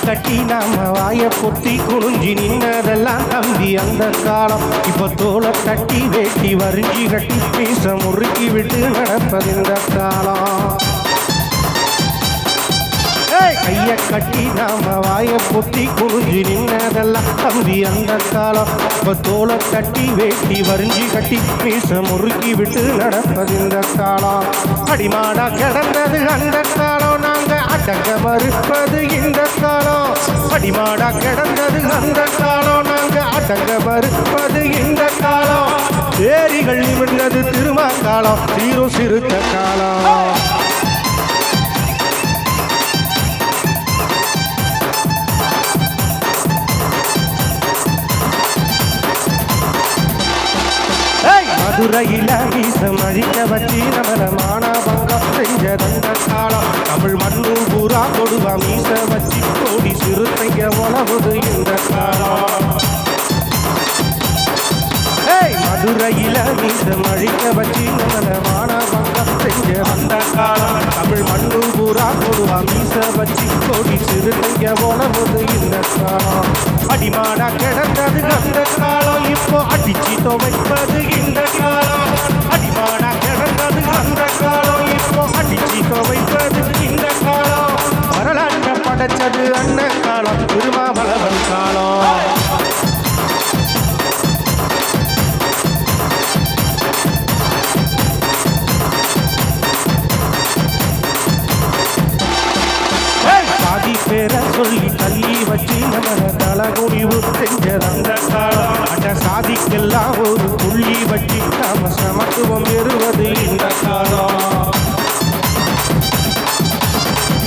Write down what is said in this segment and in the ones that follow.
கட்டி நாம வாய பொத்தி குனிஞ்சி நின்னதெல்லாம் தம்பி அந்த காலம். இப்ப தோலை தட்டி வேட்டி வரிஞ்சி கட்டி மீச முறுக்கி விட்டு நடப்பது இந்த காலம். கைய கட்டி நாம வாய பொத்தி குனிஞ்சி நின்னதெல்லாம் தம்பி அந்த காலம். இப்ப தோலை தட்டி வேட்டி வரிஞ்சி கட்டி மீச முறுக்கி விட்டு நடப்பது இந்த காலம். அடிமாடா கிடந்தது அந்த காலம், நாங்க அடங்க மறுப்பது இந்த காலம். அடிமாடா கிடந்தது அந்த காலம், நாங்க அடங்க மறுப்பது இந்த காலம். ஏரிகள் நிமிர்ந்தது திருமா காலம், சீரும் சிறுத்த காலம். மதுரையில மீசம் அழிக்க வச்சு நம்மள மானபங்கம் செஞ்சதந்த காலம். தமிழ் மண்ணு பூரா கொடுவா மீச வச்சு கோடி சிறுத்தைங்க உணவுது இந்த காலம். மதுரையில மீசம் அழிக்க வச்சு நம்மள மானபங்கம் செஞ்சதந்த காலம். தமிழ் மண்ணு பூரா கொடுவா மீச வச்சு கோடி சிறுத்தைங்க உணவுது இந்த காலம். அடிமாடா கிடந்தது அந்த காலம், இப்போ அடிச்சு துவைப்பது இந்த காலம். அடிமாடா கிடந்தது அந்த காலம், இப்போ அடிச்சு துவைப்பது இந்த காலம். வரலாற்ற படைச்சது அண்ண காலம், திருமாவளவன் காலம். பேர சொல்லி தள்ளி வச்சு நம்மள தலகுடிவு செஞ்சதந்த காலம். அட சாதிக்கெல்லாம் ஒரு புள்ளி வச்சு நாம சமத்துவம் பெறுவது இந்த காலம்.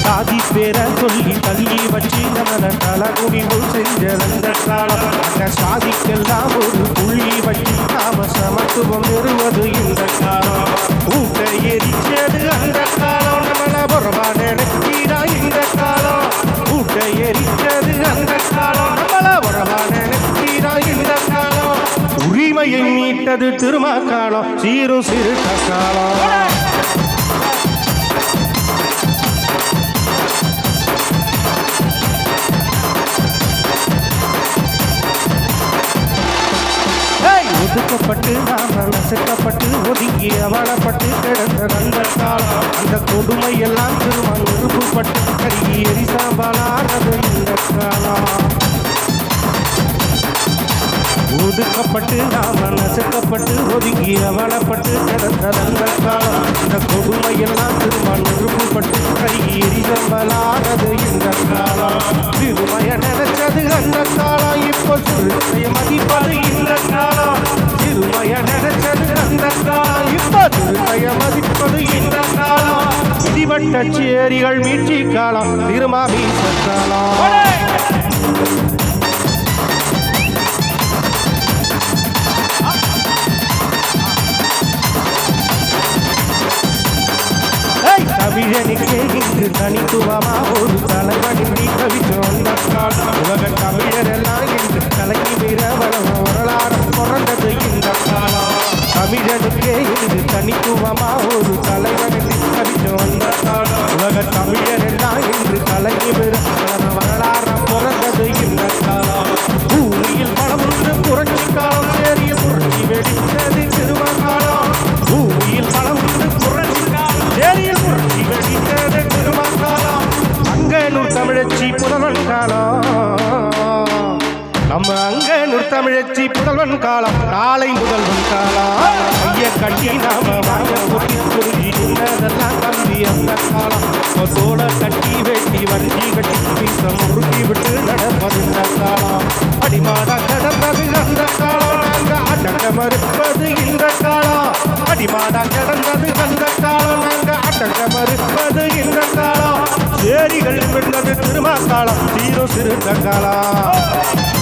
சாதி பேர சொல்லி தள்ளி வச்சு நம்மள தலகுடிவு செஞ்சதந்த காலம். அட சாதிக்கெல்லாம் ஒரு புள்ளி வச்சு நாம சமத்துவம் பெறுவது இந்த காலம். ஊட்ட எரிச்சது அந்த காலம், நம்மள பொறவா நினைக்கிறா இந்த காலம். ஊட்ட எரிச்சது அந்த காலம், நம்மள பொறவா நினைக்கிறா இந்த காலம். உரிமையை மீட்டது திருமா காலம், சீரும் சிறுத்த காலம். ஒதுக்கப்பட்டு நாம நசுக்கப்பட்டு ஒதுங்கி அவலப்பட்டு கிடந்த அந்த காலம். அந்த கொடுமை எல்லாம் திரும்ப நிறுவப்பட்டு கருகி எரிசாம்பலானது இந்த காலம். ஒதுக்கப்பட்டு நாம நசுக்கப்பட்டு ஒதுங்கி அவலப்பட்டு கிடந்த அந்த காலம். இந்த கொடுமை எல்லாம் திரும்ப நிறுவப்பட்டு கருகி எரிசாம்பலானது இந்த காலம். திருமைய நினைச்சது அந்த காலம், இப்போ சிறுத்தைய மதிப்பது இந்த காலம். திருமைய நினைச்சது அந்த காலம், இப்போ சிறுத்தைய மதிப்பது இந்த காலம். இடிவட்ட சேரிகள் மீட்சி காலம், திருமா மீச காலம். தமிழனுக்கே இங்கு தனித்துவமா ஒரு தலைவனின்றி தவிச்சோம் அந்த காலம். உலக தமிழர் எல்லாம் இன்று கலங்கி மீற வரலாறு பிறந்தது இந்த காலம். தமிழனுக்கே இங்கு தனித்துவமா ஒரு தலைவனின்றி தவிச்சோம் அந்த காலம். உலக தமிழர் எல்லாம் இன்று கலங்கி மீற வரலாறு பிறந்தது இந்த காலம். பூமியில் பலம் ஒன்று புரட்சி காலம், சேரியில் புரட்சி வெடித்தது திருமா காலம். பூமியில் பலம் ஒன்று புரட்சி காலம், சேரியில் புரட்சி வெடித்தது திருமா காலம். அங்கனூர் தமிழச்சி புதல்வன் காலம், நம்ம அங்கனூர் தமிழச்சி புதல்வன் காலம். நாளை முதல்வன் காலம். கைய கட்டி நாம வாங்க பொட்டி புரிஞ்சி நின்னதெல்லாம் தம்பி அந்த காலம். தோலை கட்டி வேட்டி வரிஞ்சி கட்டி மீச முறுக்கி விட்டு நடப்பது இந்த காலம். அடிமாடா கிடந்தது அந்த காலம், நாங்க அடங்க மறுப்பது இந்த காலம். அடிமாடா கிடந்தது அந்த காலம், நாங்க அடங்க மறுப்பது இந்த காலம். சேரிகள் விழுந்தது திருமா காலம், சீரும் சிறுத்த காலம்.